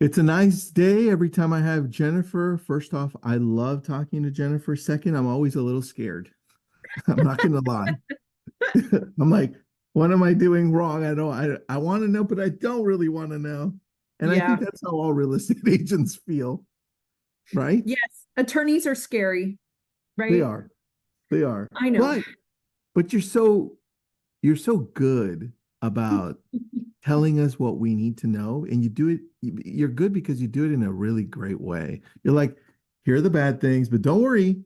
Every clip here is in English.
It's a nice day every time I have Jennifer. First off, I love talking to Jennifer. Second, I'm always a little scared. I'm not going to lie. I'm like, what am I doing wrong? I want to know, but I don't really want to know. And I think Yeah. that's how all real estate agents feel, right? Yes. Attorneys are scary, They right? are. They are. I know. But you're so good about telling us what we need to know, and you do it. You're good because you do it in a really great way. You're like, here are the bad things, but don't worry.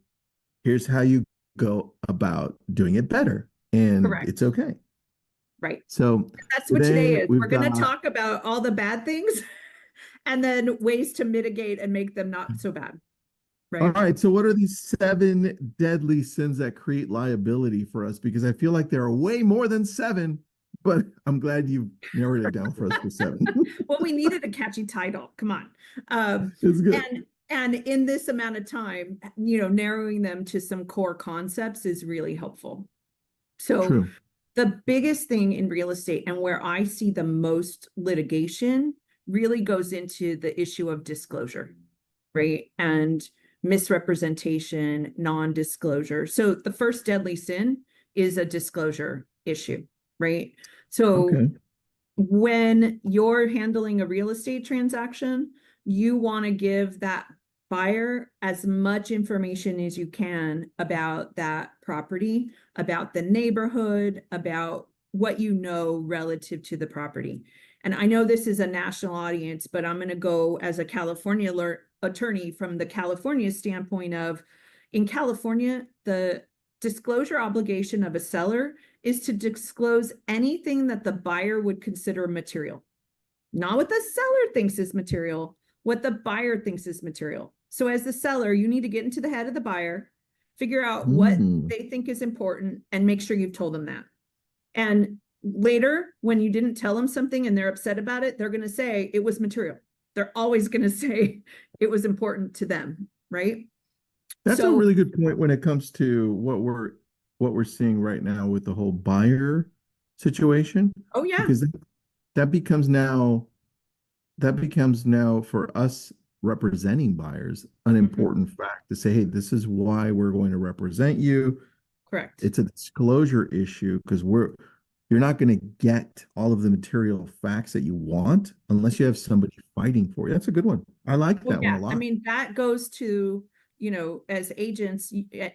Here's how you go about doing it better, and Correct. it's okay. Right. So That's what today today is. we've We're going to got, talk about all the bad things and then ways to mitigate and make them not so bad. all Right. right. So what are these seven deadly sins that create liability for us? Because I feel like there are way more than seven, but I'm glad you narrowed it down for us to seven. Well, we needed a catchy title. Come on. It's good. And in this amount of time, narrowing them to some core concepts is really helpful. So True. the biggest thing in real estate and where I see the most litigation really goes into the issue of disclosure, right? And misrepresentation, non-disclosure. So the first deadly sin is a disclosure issue, right? So Okay. when you're handling a real estate transaction, you want to give that buyer as much information as you can about that property, about the neighborhood, about what you know relative to the property. And I know this is a national audience, but I'm going to go as a California attorney from the California standpoint of, in California, the disclosure obligation of a seller is to disclose anything that the buyer would consider material. Not what the seller thinks is material, what the buyer thinks is material. So as the seller, you need to get into the head of the buyer, figure out what Mm. they think is important, and make sure you've told them that. And later, when you didn't tell them something and they're upset about it, they're going to say it was material. They're always going to say it was important to them, right? That's a So, really good point when it comes to what we're seeing right now with the whole buyer situation, oh yeah. because that becomes now that becomes now for us representing buyers an Mhm. important fact to say, hey, this is why we're going to represent you. Correct. It's a disclosure issue because you're not going to get all of the material facts that you want unless you have somebody fighting for you. That's a good one. I like Well, that one a yeah, I lot. mean, that goes to, as agents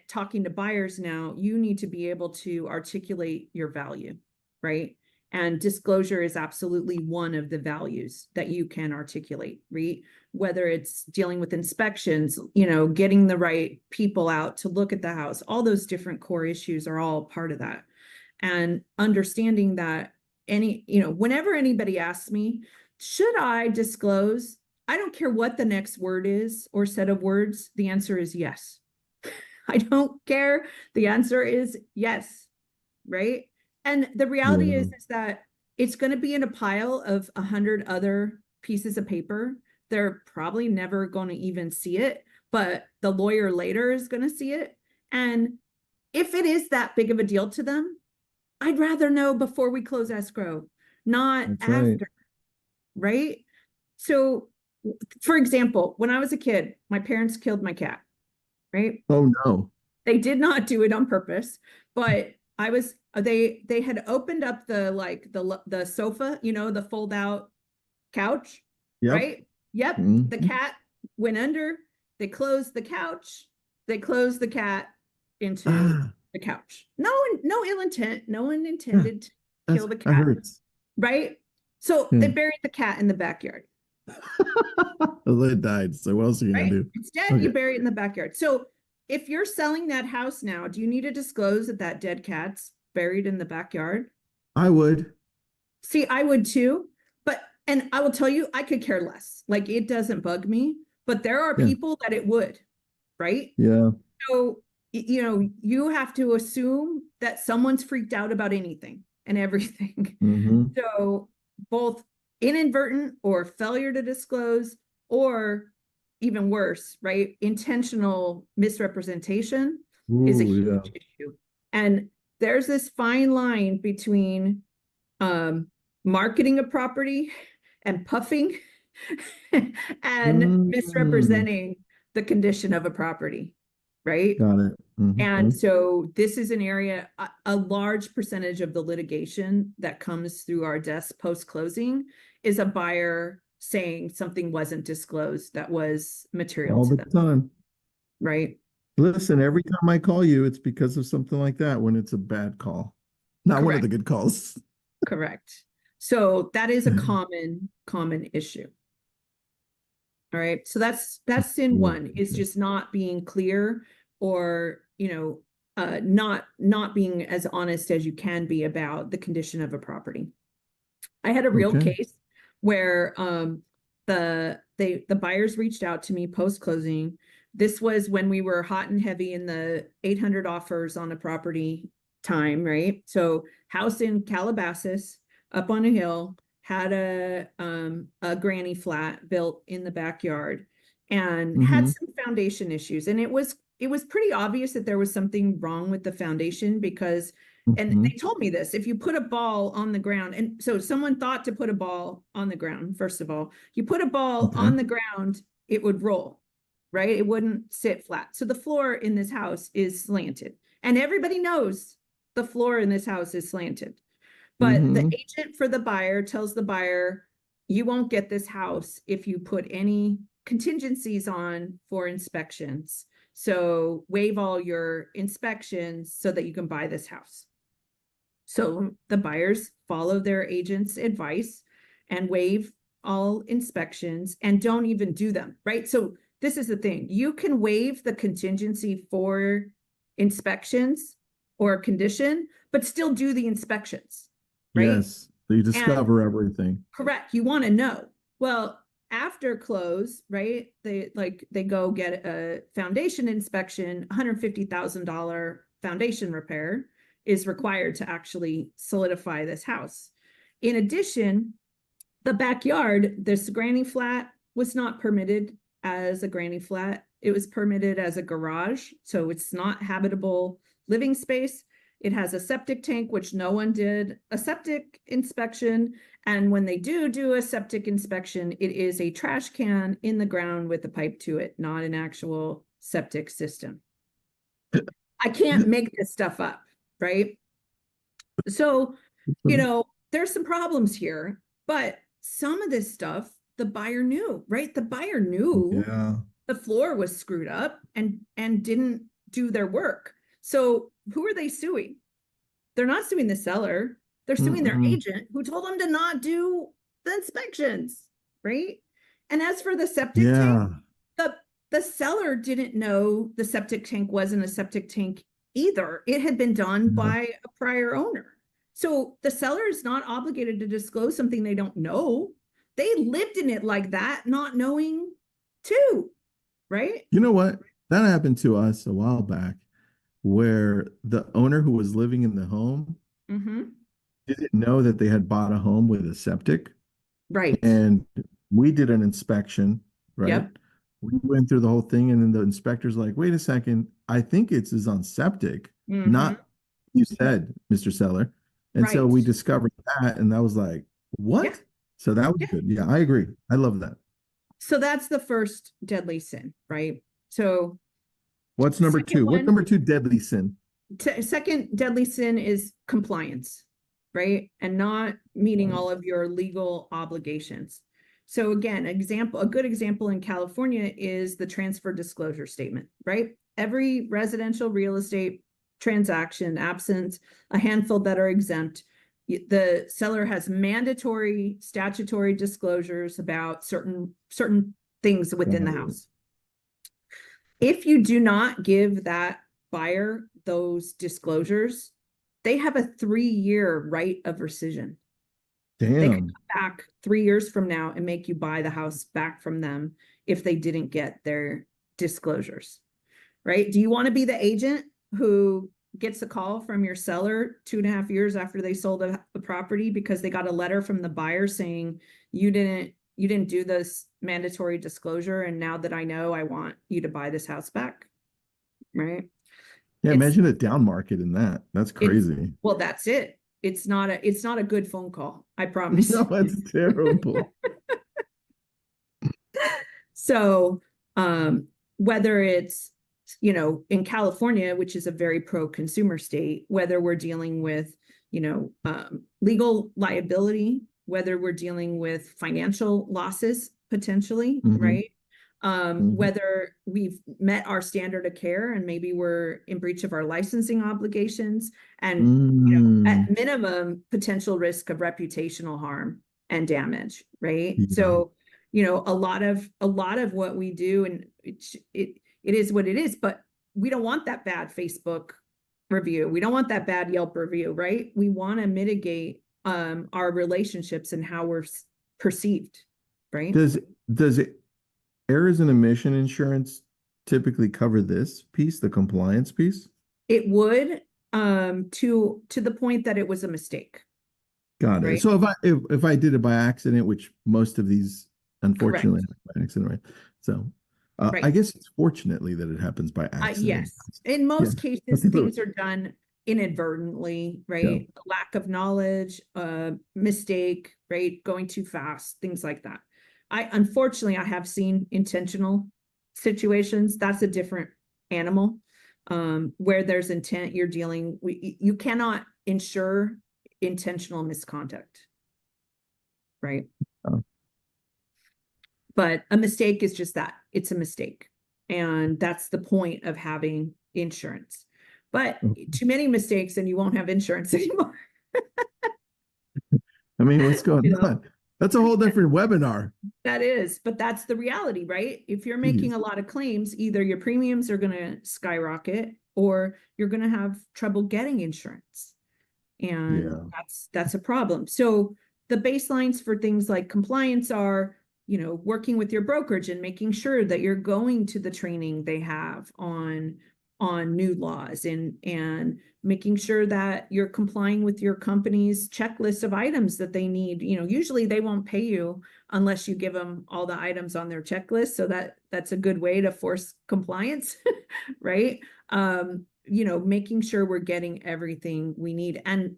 talking to buyers now, you need to be able to articulate your value, right? And disclosure is absolutely one of the values that you can articulate, right? Whether it's dealing with inspections, getting the right people out to look at the house, all those different core issues are all part of that. And understanding that whenever anybody asks me, should I disclose? I don't care what the next word is or set of words. The answer is yes. I don't care. The answer is yes. Right. And the reality Yeah. is that it's going to be in a pile of 100 other pieces of paper. They're probably never going to even see it, but the lawyer later is going to see it. And if it is that big of a deal to them, I'd rather know before we close escrow, not That's right. after, right? So, for example, when I was a kid, my parents killed my cat, right? Oh no. They did not do it on purpose, but they had opened up the sofa, the fold out couch, Yep. right? Yep, the Mhm. cat went under, they closed the couch, they closed the cat into Ah, the couch. No ill intent, no one yeah, intended to kill the that cat, hurts. right? So they Yeah. buried the cat in the backyard, Well, it died. So what else are you gonna right? do? Instead, you Okay. bury it in the backyard. So if you're selling that house now, do you need to disclose that that dead cat's buried in the backyard? I would. See, I would too, and I will tell you, I could care less. Like it doesn't bug me, but there are Yeah. people that it would, right? Yeah. So, you have to assume that someone's freaked out about anything and everything. Mm-hmm. So, both inadvertent or failure to disclose, or even worse, right? Intentional misrepresentation is a Ooh, yeah. huge issue. And there's this fine line between um, marketing a property and puffing and Mm, misrepresenting the condition of a property, right? got it. And Mhm. so this is an area, a large percentage of the litigation that comes through our desk post-closing is a buyer saying something wasn't disclosed that was material All to the them, time. right? Listen, every time I call you, it's because of something like that when it's a bad call, not one of Correct, the good calls. correct. So that is a common issue. All right. So that's sin one, is just not being clear, or, not being as honest as you can be about the condition of a property. I had a real Okay. case where the buyers reached out to me post closing. This was when we were hot and heavy in the 800 offers on a property time, right? So house in Calabasas, up on a hill, had a granny flat built in the backyard and had Hmm. some foundation issues. And it was pretty obvious that there was something wrong with the foundation, because and Hmm. they told me this, if you put a ball on the ground, and so someone thought to put a ball on the ground, first of all, you put a ball Okay. on the ground, it would roll, right? It wouldn't sit flat. So the floor in this house is slanted. And everybody knows the floor in this house is slanted. But the Hmm. agent for the buyer tells the buyer, you won't get this house if you put any contingencies on for inspections. So waive all your inspections so that you can buy this house. So the buyers follow their agent's advice and waive all inspections and don't even do them, right? So this is the thing. You can waive the contingency for inspections or condition, but still do the inspections, right? Yes. So you And discover everything. correct, you want to know. Well, after close, right? They go get a foundation inspection, $150,000 foundation repair is required to actually solidify this house. In addition, the backyard, this granny flat was not permitted as a granny flat. It was permitted as a garage, so it's not habitable living space. It has a septic tank, which no one did a septic inspection. And when they do a septic inspection, it is a trash can in the ground with a pipe to it, not an actual septic system. I can't make this stuff up, right? So, there's some problems here, but some of this stuff the buyer knew, right? The buyer knew Yeah. the floor was screwed up and didn't do their work. So, who are they suing? They're not suing the seller. They're suing their Mm-mm. agent who told them to not do the inspections, right? And as for the septic tank, Yeah. the the seller didn't know the septic tank wasn't a septic tank either. It had been done Yeah. by a prior owner. So the seller is not obligated to disclose something they don't know. They lived in it like that, not knowing too, right? You know what? That happened to us a while back where the owner who was living in the home Mm-hmm. didn't know that they had bought a home with a septic. Right. And we did an inspection, right? Yep. We went through the whole thing, and then the inspector's like, wait a second, I think it's is on septic, Mm-hmm. not you said, Mr. Seller. And so Right. we discovered that, and that was like, Yeah. what? So that was Yeah. good. Yeah, I agree. I love that. So that's the first deadly sin, right? So What's number second two? What's one, number two deadly sin? second deadly sin is compliance, right? And not meeting all of your legal obligations. So again, a good example in California is the transfer disclosure statement, right? Every residential real estate transaction, absent a handful that are exempt, the seller has mandatory statutory disclosures about certain things within the house. If you do not give that buyer those disclosures, they have a 3-year right of rescission. They could Damn. come back 3 years from now and make you buy the house back from them if they didn't get their disclosures, right? Do you want to be the agent who gets a call from your seller 2.5 years after they sold the property because they got a letter from the buyer saying you didn't do this mandatory disclosure, and now that I know, I want you to buy this house back, right? Yeah, It's imagine a down market in that. That's it's crazy. well, that's it. It's not a good phone call, I promise No, you. that's terrible. So whether it's, you know, in California, which is a very pro-consumer state, whether we're dealing with, you know, legal liability, whether we're dealing with financial losses potentially, Mhm. right? Mhm. Whether we've met our standard of care and maybe we're in breach of our licensing obligations, and, you know, at Mm. minimum, potential risk of reputational harm and damage, right? Yeah. So, you know, a lot of what we do, and it is what it is, but we don't want that bad Facebook review. We don't want that bad Yelp review, right? We want to mitigate our relationships and how we're perceived, right? Does it errors and omission insurance typically cover this piece, the compliance piece? It would, to the point that it was a mistake, Got it. right? So if I did it by accident, which most of these unfortunately Correct. happen by accident, right? So I Right. guess it's fortunately that it happens by accident. Yes. In Yeah. most cases, things are done inadvertently, Yeah. right? Lack of knowledge, mistake, right? Going too fast, things like that. Unfortunately, I have seen intentional situations. That's a different animal. Where there's intent, you cannot ensure intentional misconduct, right? Oh, But a mistake is just that. It's a mistake. And that's the point of having insurance. But okay. too many mistakes and you won't have insurance anymore. I mean, what's going You know, on? That's a whole different webinar. that is, but that's the reality, right? If you're making Jeez. a lot of claims, either your premiums are going to skyrocket or you're going to have trouble getting insurance. And Yeah. that's a problem. So the baselines for things like compliance are, you know, working with your brokerage and making sure that you're going to the training they have on new laws, and making sure that you're complying with your company's checklist of items that they need. You know, usually they won't pay you unless you give them all the items on their checklist, so that's a good way to force compliance. Right? You know, making sure we're getting everything we need and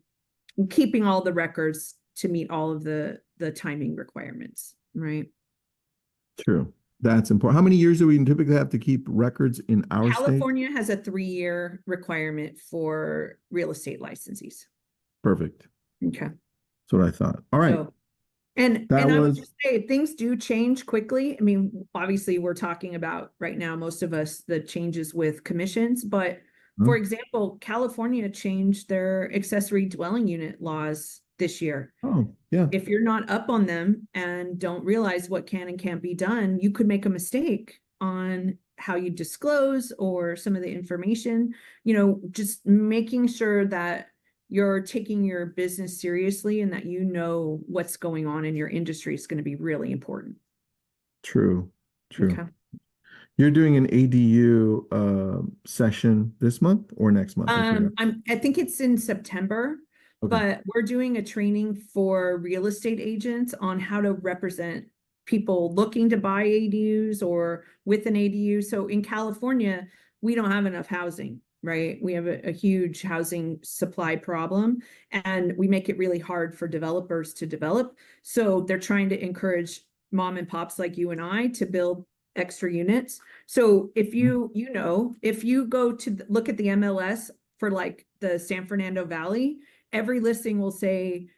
keeping all the records to meet all of the timing requirements, right? True. That's important. How many years do we typically have to keep records in our state? California has a 3-year requirement for real estate licensees. Perfect. Okay. That's what I thought. All right. So, and That I would was, just say things do change quickly. I mean, obviously we're talking about right now, most of us, the changes with commissions, but huh? for example, California changed their accessory dwelling unit laws this year. Oh, yeah. If you're not up on them and don't realize what can and can't be done, you could make a mistake on how you disclose or some of the information. You know, just making sure that you're taking your business seriously and that you know what's going on in your industry is going to be really important. True. True. Okay. You're doing an ADU session this month or next month? I forgot. I think it's in September, Okay. but we're doing a training for real estate agents on how to represent people looking to buy ADUs or with an ADU. So in California, we don't have enough housing, right? We have a huge housing supply problem, and we make it really hard for developers to develop. So they're trying to encourage mom and pops like you and I to build extra units. So if if you go to look at the MLS for like the San Fernando Valley, every listing will say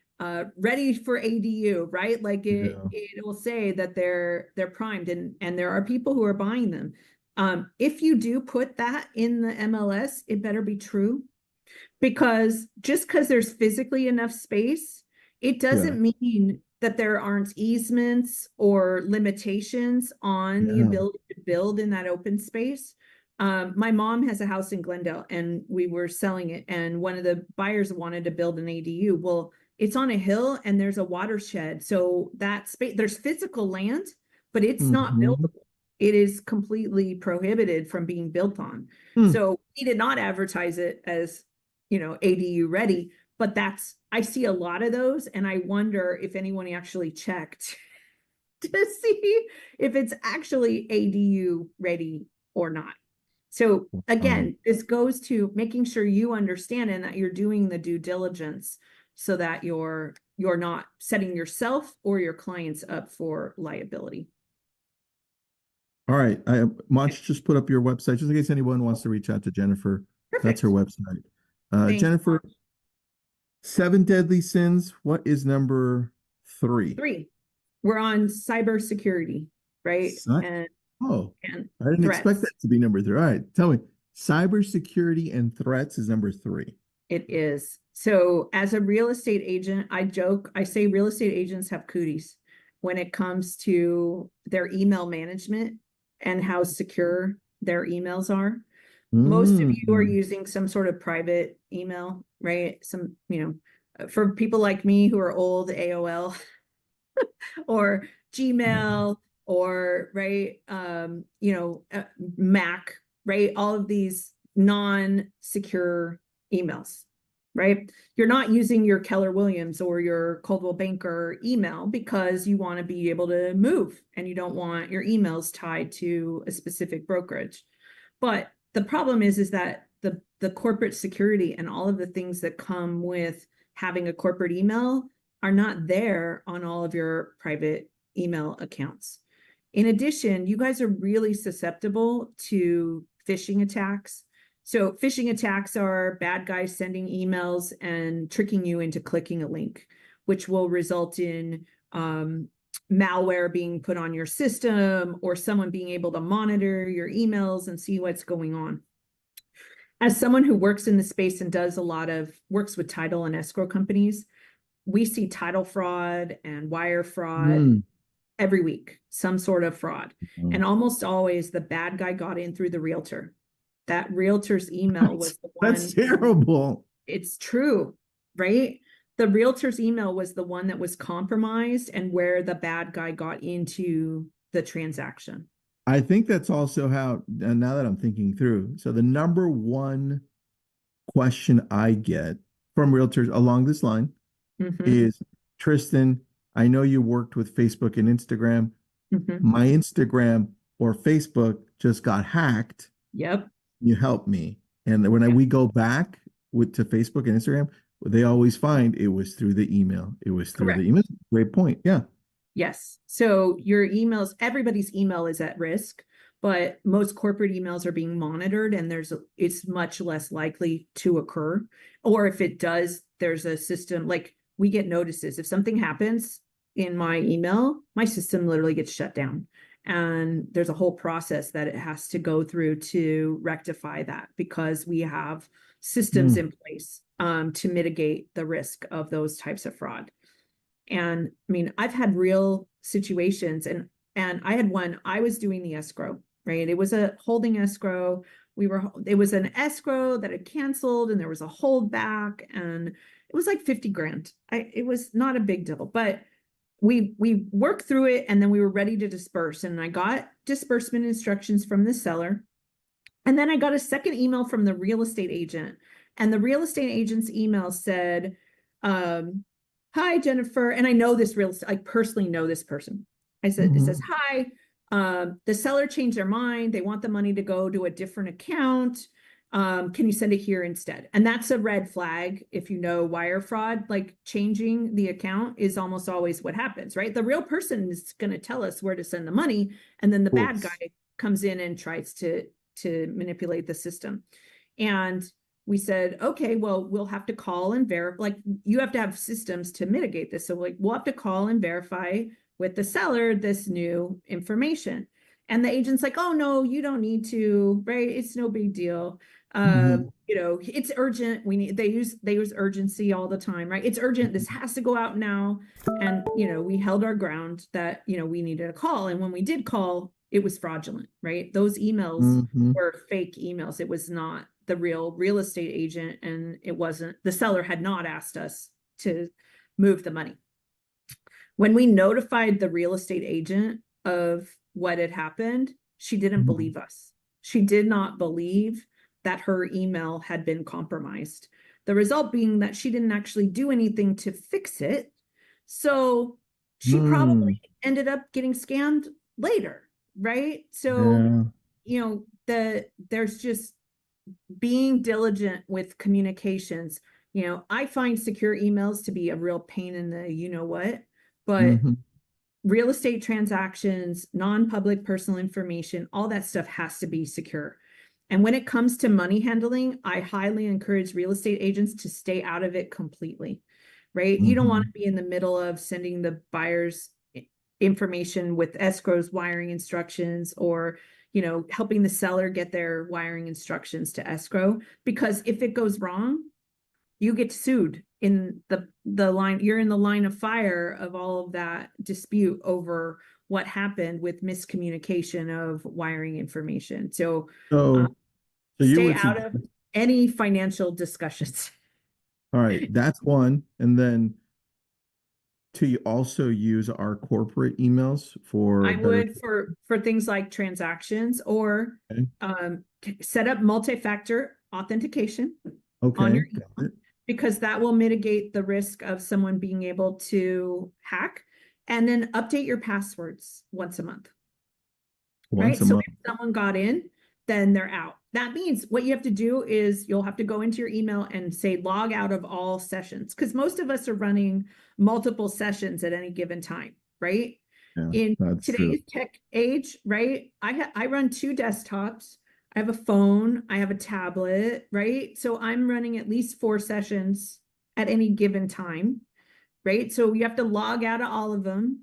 ready for ADU, right? Like Yeah. it will say that they're primed, and there are people who are buying them. If you do put that in the MLS, it better be true, because just because there's physically enough space, it Yeah. doesn't mean that there aren't easements or limitations on the Yeah. ability to build in that open space. My mom has a house in Glendale and we were selling it, and one of the buyers wanted to build an ADU. Well, it's on a hill and there's a watershed. So that space, there's physical land, but it's not Hmm. buildable. It is completely prohibited from being built on. Hmm. So we did not advertise it as, you know, ADU ready, but I see a lot of those, and I wonder if anyone actually checked to see if it's actually ADU ready or not. So again, this goes to making sure you understand and that you're doing the due diligence so that you're not setting yourself or your clients up for liability. All right. Monch just put up your website just in case anyone wants to reach out to Jennifer. That's her Perfect. website. Thanks. Jennifer, seven deadly sins. What is number three? Three, we're on cybersecurity, right? Cy- And oh, and I didn't expect that threats. to be number three. All right. Tell me. Cybersecurity and threats is number three. It is. So as a real estate agent, I joke, I say real estate agents have cooties when it comes to their email management and how secure their emails are. Most of you are Mm. using some sort of private email, right? Some, for people like me who are old, AOL or Gmail or right, Mac, right? All of these non-secure emails, right? You're not using your Keller Williams or your Coldwell Banker email because you want to be able to move and you don't want your emails tied to a specific brokerage. But the problem is that the corporate security and all of the things that come with having a corporate email are not there on all of your private email accounts. In addition, you guys are really susceptible to phishing attacks. So phishing attacks are bad guys sending emails and tricking you into clicking a link, which will result in malware being put on your system or someone being able to monitor your emails and see what's going on. As someone who works in the space and does a lot of works with title and escrow companies, we see title fraud and wire fraud Mm. every week, some sort of fraud. Oh. And almost always the bad guy got in through the realtor. That realtor's email That's, was the that's one, terrible. it's true, right? The realtor's email was the one that was compromised and where the bad guy got into the transaction. I think that's also how, and now that I'm thinking through, so the number one question I get from realtors along this line Mm-hmm, is, Tristan, I know you worked with Facebook and Instagram. mm-hmm. My Instagram or Facebook just got hacked. Yep. You help me. And when Yep. we go back to Facebook and Instagram, they always find it was through the email. It was through the Correct. email. Great point. Yeah. Yes. So your emails, everybody's email is at risk, but most corporate emails are being monitored and it's much less likely to occur. Or if it does, there's a system like we get notices. If something happens in my email, my system literally gets shut down. And there's a whole process that it has to go through to rectify that because we have systems Mm. in place to mitigate the risk of those types of fraud. And I mean, I've had real situations and I had one, I was doing the escrow, right? It was a holding escrow. It was an escrow that had canceled and there was a holdback and it was like 50 grand. It was not a big deal, but we worked through it and then we were ready to disperse. And I got disbursement instructions from the seller. And then I got a second email from the real estate agent. And the real estate agent's email said, um, hi, Jennifer. And I know this I personally know this person. It says, Mhm. hi, the seller changed their mind. They want the money to go to a different account. Can you send it here instead? And that's a red flag. If you know wire fraud, like changing the account is almost always what happens, right? The real person is going to tell us where to send the money. And then the Of bad guy course. comes in and tries to manipulate the system. And we said, okay, well, we'll have to call and verify, like you have to have systems to mitigate this. So like we'll have to call and verify with the seller this new information. And the agent's like, oh no, you don't need to, right? It's no big deal. Mhm. It's urgent. They use urgency all the time, right? It's urgent. This has to go out now. And we held our ground that we needed a call. And when we did call, it was fraudulent, right? Those emails Mhm. were fake emails. It was not the real estate agent, and it wasn't the seller had not asked us to move the money. When we notified the real estate agent of what had happened, she didn't Mhm. believe us. She did not believe that her email had been compromised. The result being that she didn't actually do anything to fix it. So she Mm. probably ended up getting scammed later, right? So, Yeah. there's just being diligent with communications. I find secure emails to be a real pain in the what, but Mhm. real estate transactions, non-public personal information, all that stuff has to be secure. And when it comes to money handling, I highly encourage real estate agents to stay out of it completely, right? You don't want to be in the middle of sending the buyers information with escrows wiring instructions, or helping the seller get their wiring instructions to escrow, because if it goes wrong, you get sued in the line. You're in the line of fire of all of that dispute over what happened with miscommunication of wiring information. So So, so you stay would out suggest, of any financial discussions. all right, that's one. And then to also use our corporate emails for I better. would for things like transactions, or Okay. set up multi-factor authentication on Okay. your Got it. because that will mitigate the risk of someone being able to hack. And then update your passwords once a month, Once right? a So month. if someone got in, then they're out. That means what you have to do is you'll have to go into your email and say log out of all sessions, because most of us are running multiple sessions at any given time, right? Yeah, In that's true. today's tech age, right? I run 2 desktops. I have a phone, I have a tablet, right? So I'm running at least 4 sessions at any given time, right? So you have to log out of all of them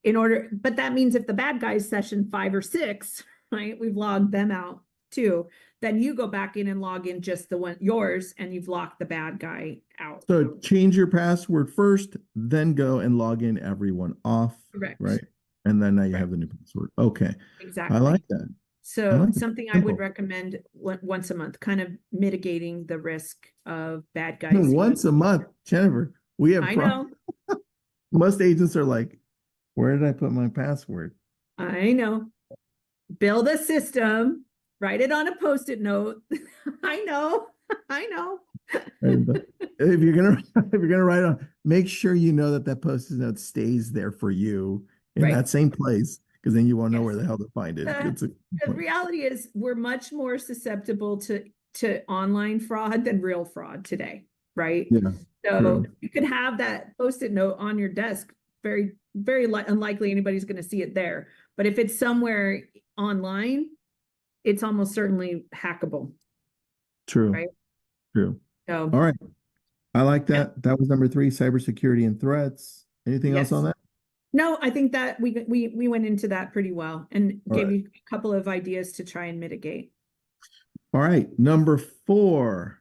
in order, but that means if the bad guy's session 5 or 6, right, we've logged them out too, then you go back in and log in just the one yours, and you've locked the bad guy out. So change your password first, then go and log in everyone off, Correct. right? And then now you Right. have the new password. Okay. I Exactly. like that. I So like it. something I would Simple. recommend once a month, kind of mitigating the risk of bad guys using. Once a month, Jennifer, we have I know, most agents are like, where did I put my password? I know. Build a system, write it on a Post-it note. I know, I know. And if you're gonna if you're gonna write on, make sure you know that that post-it note stays there for you in Right. that same place, because then you won't know where Yes. the hell to find it. The, It's a good the point. reality is we're much more susceptible to online fraud than real fraud today, right? Yeah, So true. you could have that Post-it note on your desk. Very, very unlikely anybody's going to see it there. But if it's somewhere online, it's almost certainly hackable, True. right? True. So All right. I like yeah, that. That was number three, cybersecurity and threats. Anything else on yes. that? No, I think that we went into that pretty well and All gave right. you a couple of ideas to try and mitigate. All right. Number four.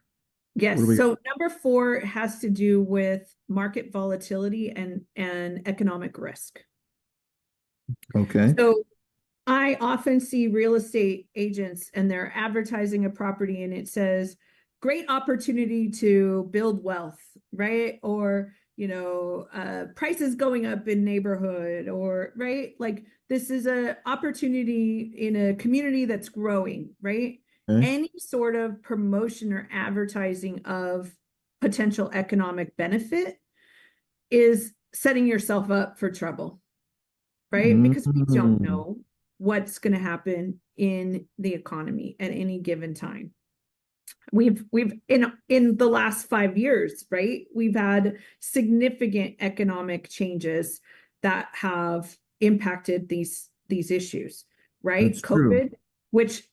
What do Yes. we got? So number 4 has to do with market volatility and economic risk. Okay. So I often see real estate agents and they're advertising a property and it says, great opportunity to build wealth, right? Or, prices going up in neighborhood, or, right? Like this is a opportunity in a community that's growing, right? Okay. Any sort of promotion or advertising of potential economic benefit is setting yourself up for trouble, right? Because we don't Mm, know what's going to happen in the economy at any given time. We've in the last 5 years, right? We've had significant economic changes that have impacted these issues, right? that's true. COVID, which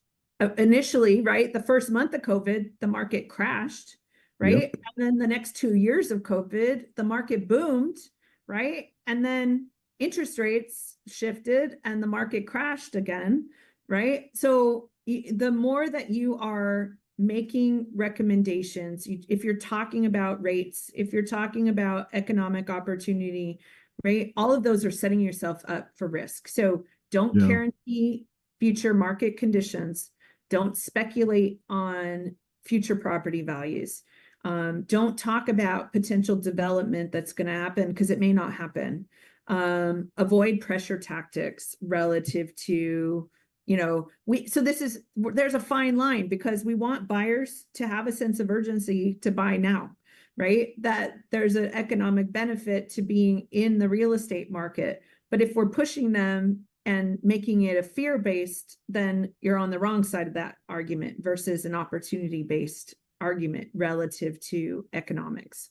initially, right, the first month of COVID, the market crashed, right? Yep. And then the next 2 years of COVID, the market boomed, right? And then interest rates shifted and the market crashed again, right? So the more that you are making recommendations, if you're talking about rates, if you're talking about economic opportunity, right, all of those are setting yourself up for risk. So don't Yeah. guarantee future market conditions. Don't speculate on future property values. Don't talk about potential development that's going to happen because it may not happen. Avoid pressure tactics relative to, there's a fine line because we want buyers to have a sense of urgency to buy now, right? That there's an economic benefit to being in the real estate market. But if we're pushing them and making it a fear-based, then you're on the wrong side of that argument versus an opportunity-based argument relative to economics.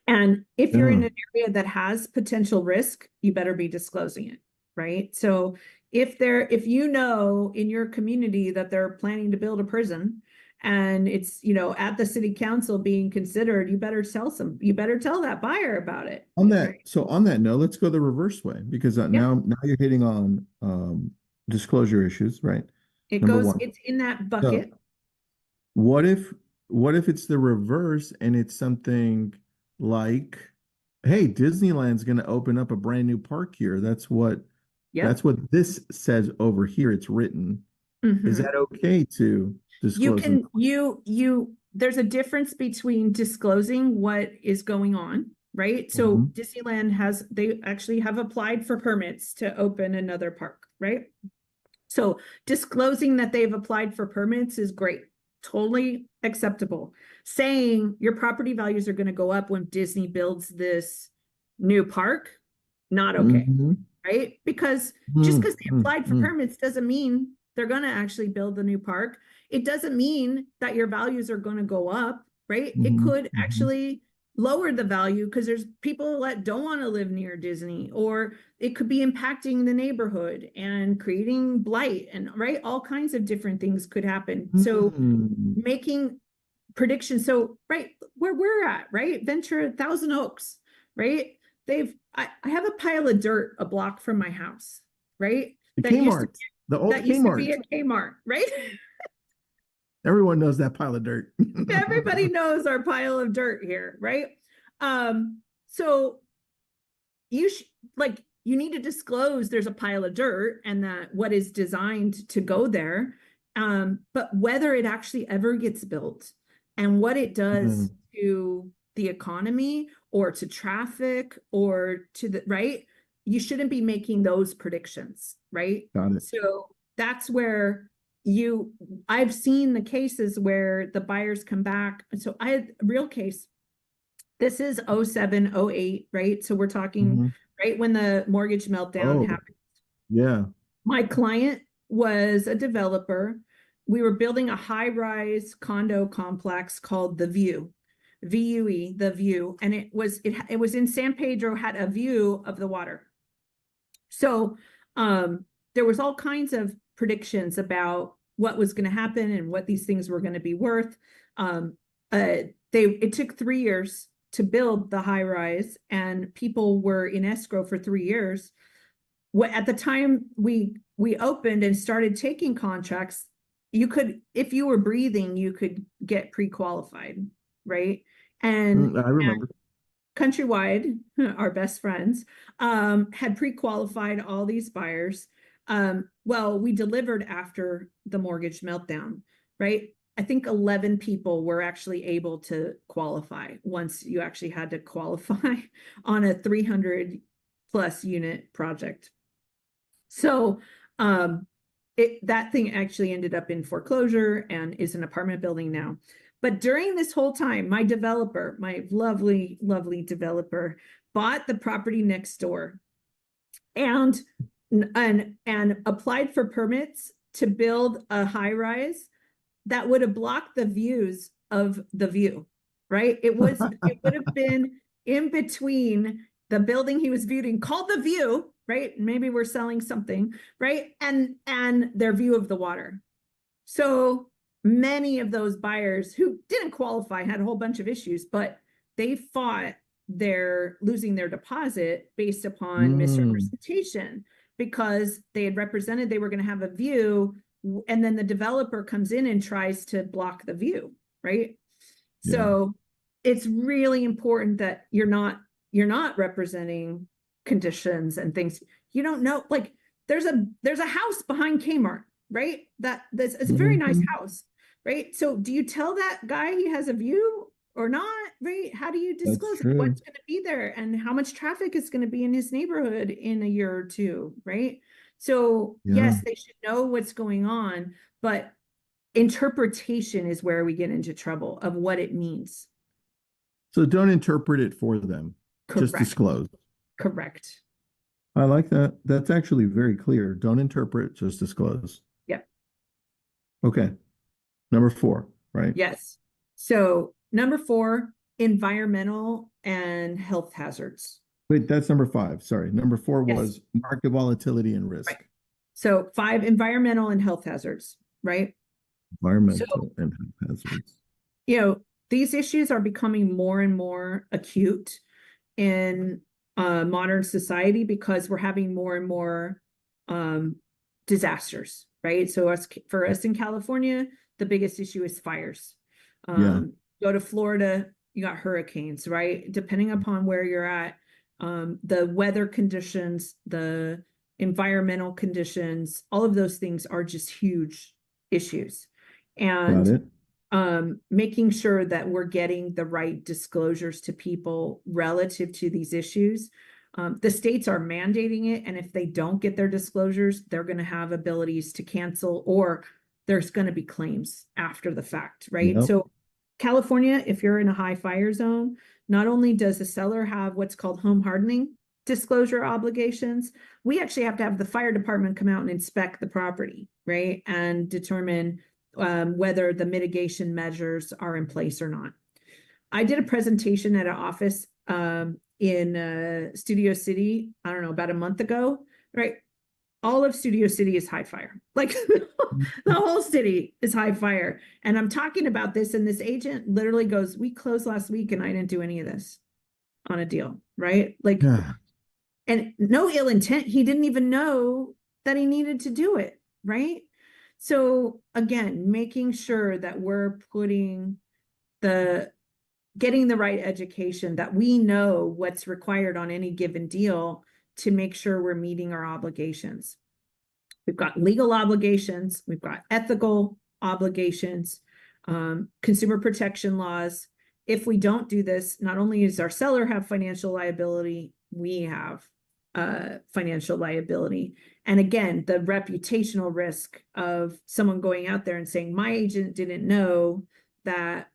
And if you're in Yeah. an area that has potential risk, you better be disclosing it, right? So if you know in your community that they're planning to build a prison and it's, at the city council being considered, you better tell that buyer about it. Right? On that note, let's go the reverse way because Yep. now you're hitting on disclosure issues, right? Number one. It's in that So bucket. what if what if it's the reverse and it's something like, hey, Disneyland's going to open up a brand new park here. Yep. That's what this says over here. It's written. Is Mhm. that okay to You disclose? can, there's a difference between disclosing what is going on, right? So Mhm. Disneyland they actually have applied for permits to open another park, right? So disclosing that they've applied for permits is great, totally acceptable. Saying your property values are going to go up when Disney builds this new park, not okay, Mhm. right? Because just Mhm. because they applied for Mhm. permits doesn't mean they're going to actually build the new park. It doesn't mean that your values are going to go up, right? It Mhm. could Mhm. actually lower the value because there's people that don't want to live near Disney, or it could be impacting the neighborhood and creating blight, and right, all kinds of different things could happen. So Mhm. making predictions. So right where we're at, right? Ventura, Thousand Oaks, right? I have a pile of dirt a block from my house, right? The That used to Kmart, the old that used to be Kmart. a Kmart, right? Everyone knows that pile of dirt. Everybody knows our pile of dirt here, right? So you like you need to disclose there's a pile of dirt and that what is designed to go there, but whether it actually ever gets built and what it Yeah, does to the economy or to traffic or to the right, you shouldn't be making those predictions, right? got it. So that's where you I've seen the cases where the buyers come back. So I had a real case. This is 07, 08, right? So we're talking Mhm. right when the mortgage meltdown Oh, happened. yeah. My client was a developer. We were building a high-rise condo complex called The View, VUE, The View, and it was in San Pedro, had a view of the water. So there was all kinds of predictions about what was going to happen and what these things were going to be worth. Um, it took 3 years to build the high rise, and people were in escrow for 3 years. At the time we opened and started taking contracts, you could, if you were breathing, you could get pre-qualified, right? And I remember. Countrywide, our best friends, had pre-qualified all these buyers. Well, we delivered after the mortgage meltdown, right? I think 11 people were actually able to qualify once you actually had to qualify on a 300 plus unit project. So that thing actually ended up in foreclosure and is an apartment building now. But during this whole time, my developer, my lovely, lovely developer, bought the property next door and and applied for permits to build a high rise that would have blocked the views of the view, right? It would have been in between the building he was viewing called the view, right? Maybe we're selling something, right? And their view of the water. So many of those buyers who didn't qualify had a whole bunch of issues, but they fought their losing their deposit based upon Mm, misrepresentation because they had represented they were going to have a view, and then the developer comes in and tries to block the view, right? yeah. So it's really important that you're not representing conditions and things. You don't know, like there's a house behind Kmart, right? That's it's a very nice Mhm. house, right? So do you tell that guy he has a view or not, right? How do you That's disclose it? true. What's going to be there and how much traffic is going to be in his neighborhood in a year or two, right? So Yeah. yes, they should know what's going on, but interpretation is where we get into trouble of what it means. So don't interpret it for them. Just Correct. disclose. Correct. I like that. That's actually very clear. Don't interpret, just disclose. Yep. Okay. Number four, right? Yes. So number four, environmental and health hazards. Wait, that's number five. Sorry. Number four Yes. was market volatility and Right. risk. So 5, environmental and health hazards, right? So, Environmental and health hazards. these issues are becoming more and more acute in modern society because we're having more and more um, disasters, right? So for us in California, the biggest issue is fires. Yeah. Go to Florida, you got hurricanes, right? Depending upon where you're at, the weather conditions, the environmental conditions, all of those things are just huge issues. Got And it. making sure that we're getting the right disclosures to people relative to these issues. The states are mandating it, and if they don't get their disclosures, they're going to have abilities to cancel, or there's going to be claims after the fact, right? Yep. So California, if you're in a high fire zone, not only does the seller have what's called home hardening disclosure obligations, we actually have to have the fire department come out and inspect the property, right? And determine whether the mitigation measures are in place or not. I did a presentation at an office in Studio City, I don't know, about a month ago, right? All of Studio City is high fire. Like the whole city is high fire. And I'm talking about this, and this agent literally goes, "We closed last week and I didn't do any of this on a deal," right? Like, Yeah. and no ill intent. He didn't even know that he needed to do it, right? So again, making sure that we're getting the right education, that we know what's required on any given deal to make sure we're meeting our obligations. We've got legal obligations, we've got ethical obligations, consumer protection laws. If we don't do this, not only does our seller have financial liability, we have financial liability. And again, the reputational risk of someone going out there and saying, my agent didn't know that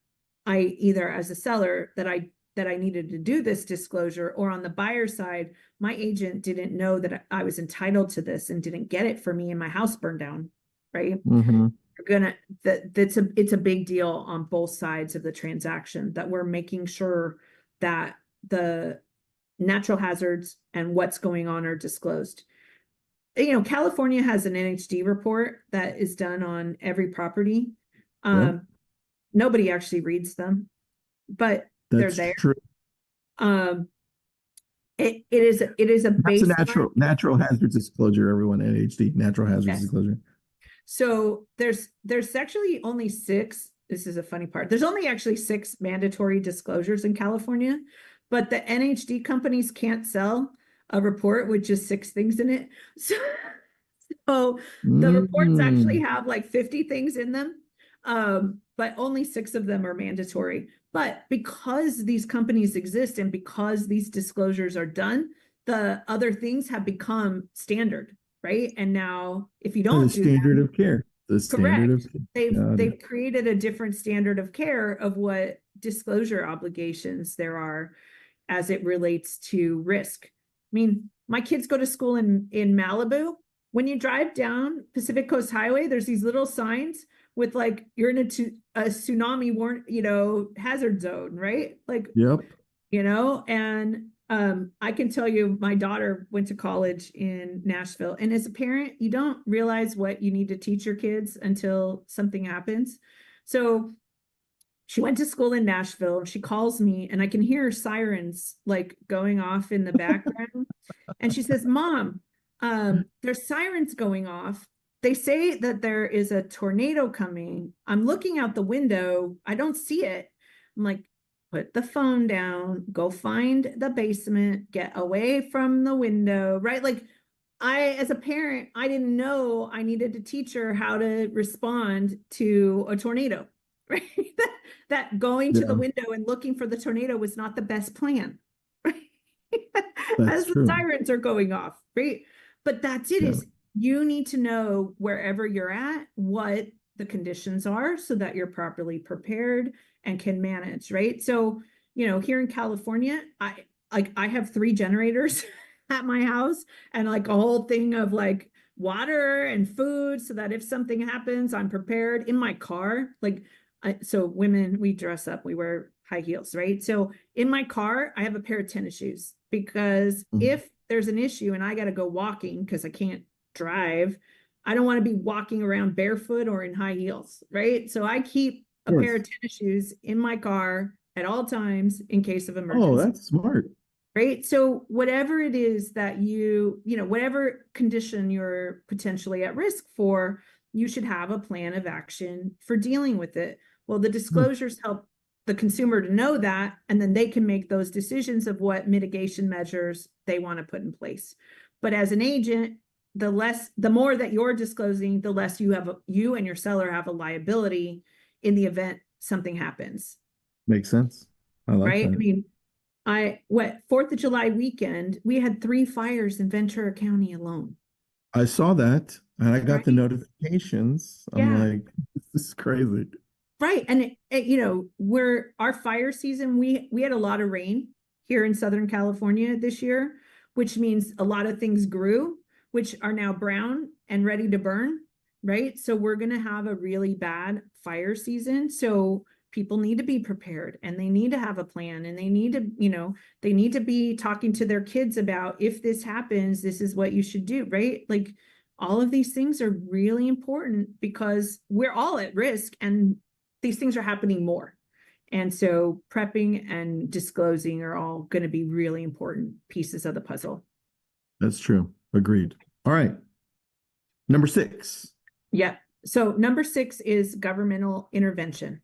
I either as a seller that I needed to do this disclosure, or on the buyer side, my agent didn't know that I was entitled to this and didn't get it for me and my house burned down, right? Mm-hmm. It's a big deal on both sides of the transaction, that we're making sure that the natural hazards and what's going on are disclosed. California has an NHD report that is done on every property. Yep. Nobody actually reads them, but they're That's there. true. Um, it is a That's a baseline. natural hazards disclosure, everyone. NHD, natural hazards Yes. disclosure. So there's actually only 6. This is a funny part. There's only actually 6 mandatory disclosures in California, but the NHD companies can't sell a report with just 6 things in it. So the reports actually Mm. have like 50 things in them, but only 6 of them are mandatory. But because these companies exist and because these disclosures are done, the other things have become standard, right? And now if you The don't do standard them, of care. The standard of correct, care. they've Got it. they've created a different standard of care of what disclosure obligations there are as it relates to risk. I mean, my kids go to school in Malibu. When you drive down Pacific Coast Highway, there's these little signs with like, you're in a tsunami hazard zone, right? Like, Yep. and I can tell you, my daughter went to college in Nashville, and as a parent, you don't realize what you need to teach your kids until something happens. So she went to school in Nashville. She calls me and I can hear sirens like going off in the background. And she says, Mom, there's sirens going off. They say that there is a tornado coming. I'm looking out the window. I don't see it. I'm like, put the phone down, go find the basement, get away from the window, right? Like, as a parent, I didn't know I needed to teach her how to respond to a tornado, right? that going to the Yeah, window and looking for the tornado was not the best plan, right? that's As the true. sirens are going off, right? But that's it, Yeah. is you need to know wherever you're at what the conditions are so that you're properly prepared and can manage, right? So, here in California, I have 3 generators at my house, and like a whole thing of like water and food so that if something happens, I'm prepared. In my car, like so women, we dress up, we wear high heels, right? So in my car, I have a pair of tennis shoes because Mhm. if there's an issue and I got to go walking because I can't drive, I don't want to be walking around barefoot or in high heels, right? So I keep a Of pair of course. tennis shoes in my car at all times in case of Oh, emergency, that's smart. right? So whatever it is that whatever condition you're potentially at risk for, you should have a plan of action for dealing with it. Well, the Hmm. disclosures help the consumer to know that, and then they can make those decisions of what mitigation measures they want to put in place. But as an agent, the more that you're disclosing, the less you and your seller have a liability in the event something happens, Makes sense. I like right? I that. mean, Fourth of July weekend, we had 3 fires in Ventura County alone, I saw that and I got the right? notifications. I'm Yeah, like, this is crazy. right. And we're our fire season, we had a lot of rain here in Southern California this year, which means a lot of things grew, which are now brown and ready to burn, right? So we're gonna have a really bad fire season. So people need to be prepared and they need to have a plan and they need to be talking to their kids about if this happens, this is what you should do, right? Like all of these things are really important because we're all at risk and these things are happening more. And so prepping and disclosing are all going to be really important pieces of the puzzle. That's true. Agreed. All right. Number 6. Yeah. So number 6 is governmental intervention.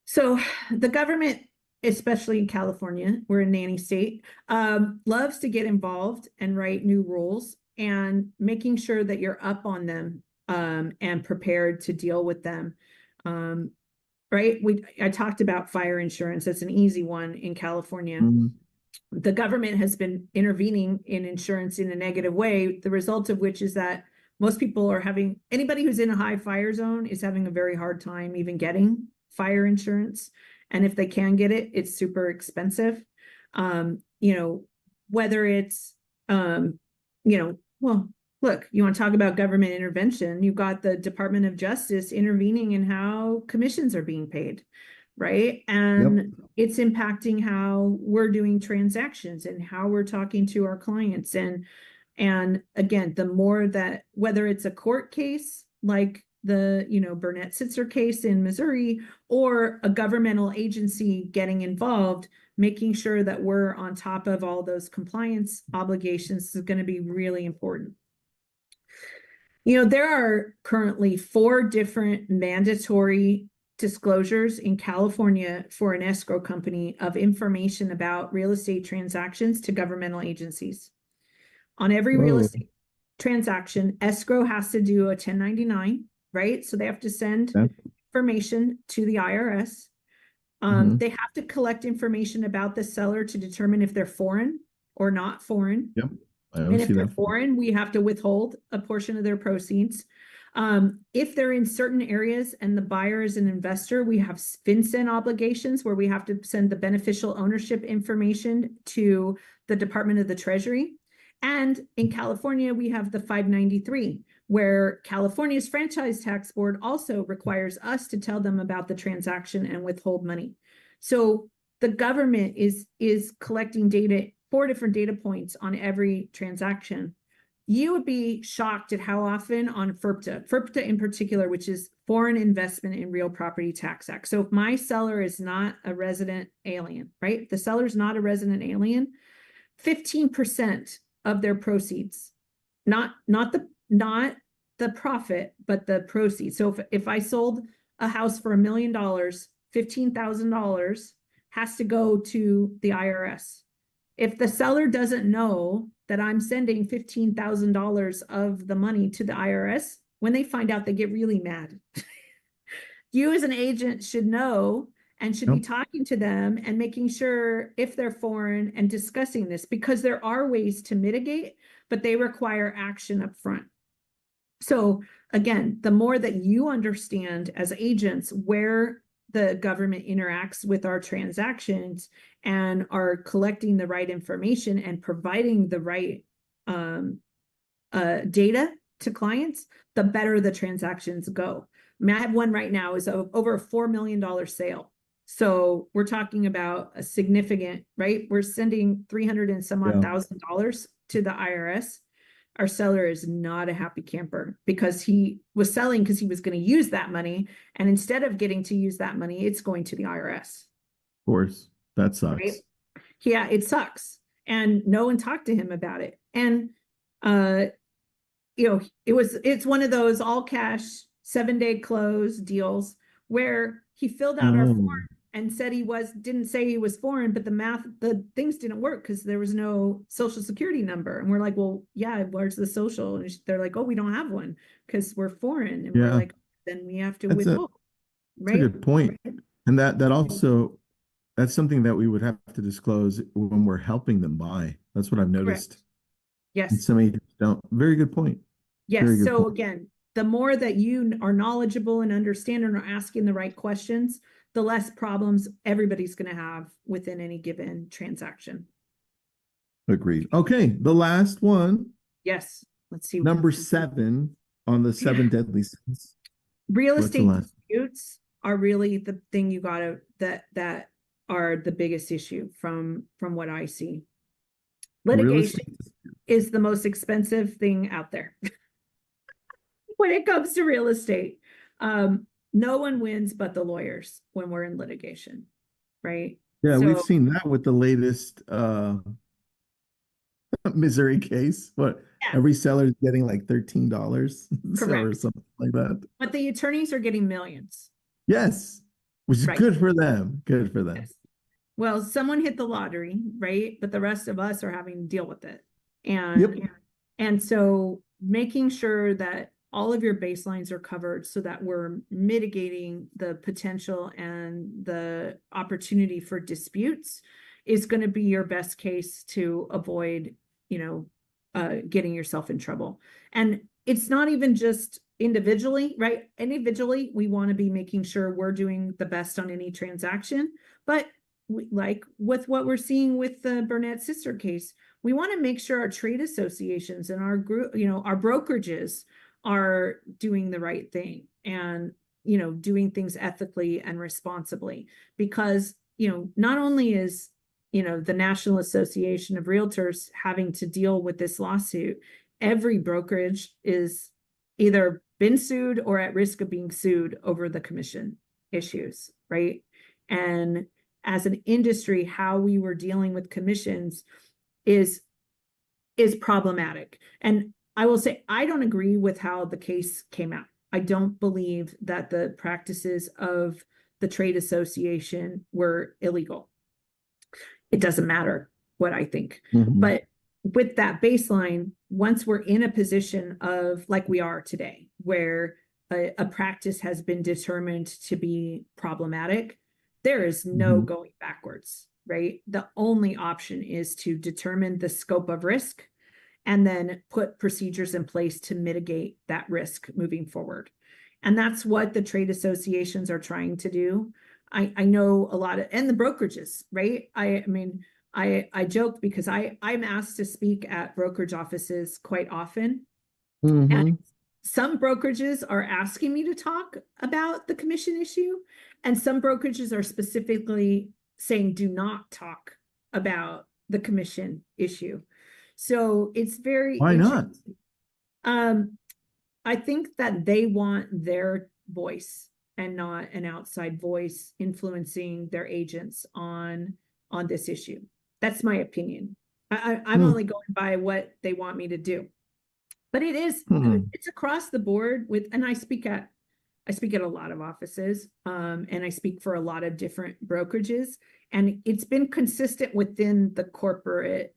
So the government, especially in California, we're a nanny state, loves to get involved and write new rules and making sure that you're up on them and prepared to deal with them. Um, right? I talked about fire insurance. That's an easy one in California. Mhm. The government has been intervening in insurance in a negative way, the result of which is that most people are having anybody who's in a high fire zone is having a very hard time even getting fire insurance. And if they can get it, it's super expensive. You know, whether it's well, look, you want to talk about government intervention, you've got the Department of Justice intervening in how commissions are being paid, right? Yep. And it's impacting how we're doing transactions and how we're talking to our clients. And again, the more that whether it's a court case like the Burnett Sitzer case in Missouri or a governmental agency getting involved, making sure that we're on top of all those compliance obligations is going to be really important. There are currently 4 different mandatory disclosures in California for an escrow company of information about real estate transactions to governmental agencies. On every real Whoa. estate transaction, escrow has to do a 1099, right? So they have to send That, information to the IRS. mhm. They have to collect information about the seller to determine if they're foreign or not foreign. Yep. I And always if see they're that. foreign, we have to withhold a portion of their proceeds. If they're in certain areas and the buyer is an investor, we have FinCEN obligations where we have to send the beneficial ownership information to the Department of the Treasury. And in California, we have the 593, where California's Franchise Tax Board also requires us to tell them about the transaction and withhold money. So the government is collecting data, 4 different data points on every transaction. You would be shocked at how often on FIRPTA in particular, which is Foreign Investment in Real Property Tax Act. So if my seller is not a resident alien, right? If the seller's not a resident alien, 15% of their proceeds, not the profit, but the proceeds. So if I sold a house for $1 million, $15,000 has to go to the IRS. If the seller doesn't know that I'm sending $15,000 of the money to the IRS, when they find out, they get really mad. You as an agent should know and should be Yep. talking to them and making sure if they're foreign and discussing this because there are ways to mitigate, but they require action up front. So again, the more that you understand as agents where the government interacts with our transactions and are collecting the right information and providing the right data to clients, the better the transactions go. I mean, I have one right now is over a $4 million sale So we're talking about a significant, right? We're sending 300 and some odd Yeah. $1,000 to the IRS. Our seller is not a happy camper because he was selling because he was going to use that money. And instead of getting to use that money, it's going to the IRS, Of course. That right? sucks. Yeah, it sucks. And no one talked to him about it. And uh, it's one of those all cash 7-day close deals where he filled out our form Oh, and said didn't say he was foreign, but the things didn't work because there was no social security number. And we're like, well, yeah, where's the social? And they're like, oh, we don't have one because we're foreign. And we're yeah. like, then we have to That's a withhold, that's a right? good point. And that also that's something that we would have to disclose when we're helping them buy. That's what I've noticed. Correct. And Yes. so many don't. Very good point. Very Yes. good So point. again, the more that you are knowledgeable and understand and are asking the right questions, the less problems everybody's going to have within any given transaction. Agreed. Okay, the last one, Yes. Let's see. number 7 on the seven deadly sins. Real What's the estate last? disputes are really the thing you gotta that are the biggest issue from what I see. Real Litigation estate. is the most expensive thing out there when it comes to real estate. No one wins but the lawyers when we're in litigation, right? Yeah, we've So seen that with the latest Missouri case. What yeah, every seller is getting like $13 or correct. something like that. But the attorneys are getting millions, Yes, which is right? good for them. Good for them. Yes. Well, someone hit the lottery, right? But the rest of us are having to deal with it. Yep. And so making sure that all of your baselines are covered so that we're mitigating the potential and the opportunity for disputes is going to be your best case to avoid, getting yourself in trouble. And it's not even just individually, right? Individually, we want to be making sure we're doing the best on any transaction, but like with what we're seeing with the Burnett sister case, we want to make sure our trade associations and our group, our brokerages are doing the right thing and, doing things ethically and responsibly because, not only is, the National Association of Realtors having to deal with this lawsuit, every brokerage is either been sued or at risk of being sued over the commission issues, right? And as an industry, how we were dealing with commissions is problematic. And I will say, I don't agree with how the case came out. I don't believe that the practices of the trade association were illegal. It doesn't matter what I think. Mhm. But with that baseline, once we're in a position of like we are today, where a practice has been determined to be problematic, there is no Mhm. going backwards, right? The only option is to determine the scope of risk and then put procedures in place to mitigate that risk moving forward. And that's what the trade associations are trying to do. I know a lot of, and the brokerages, right? I mean, I joke because I'm asked to speak at brokerage offices quite often. And Mhm. some brokerages are asking me to talk about the commission issue, and some brokerages are specifically saying do not talk about the commission issue. So it's very Why interesting. not? Um, I think that they want their voice and not an outside voice influencing their agents on this issue. That's my opinion. I'm Hmm. only going by what they want me to do. But Hmm. it's across the board with, and I speak at a lot of offices, and I speak for a lot of different brokerages, and it's been consistent within the corporate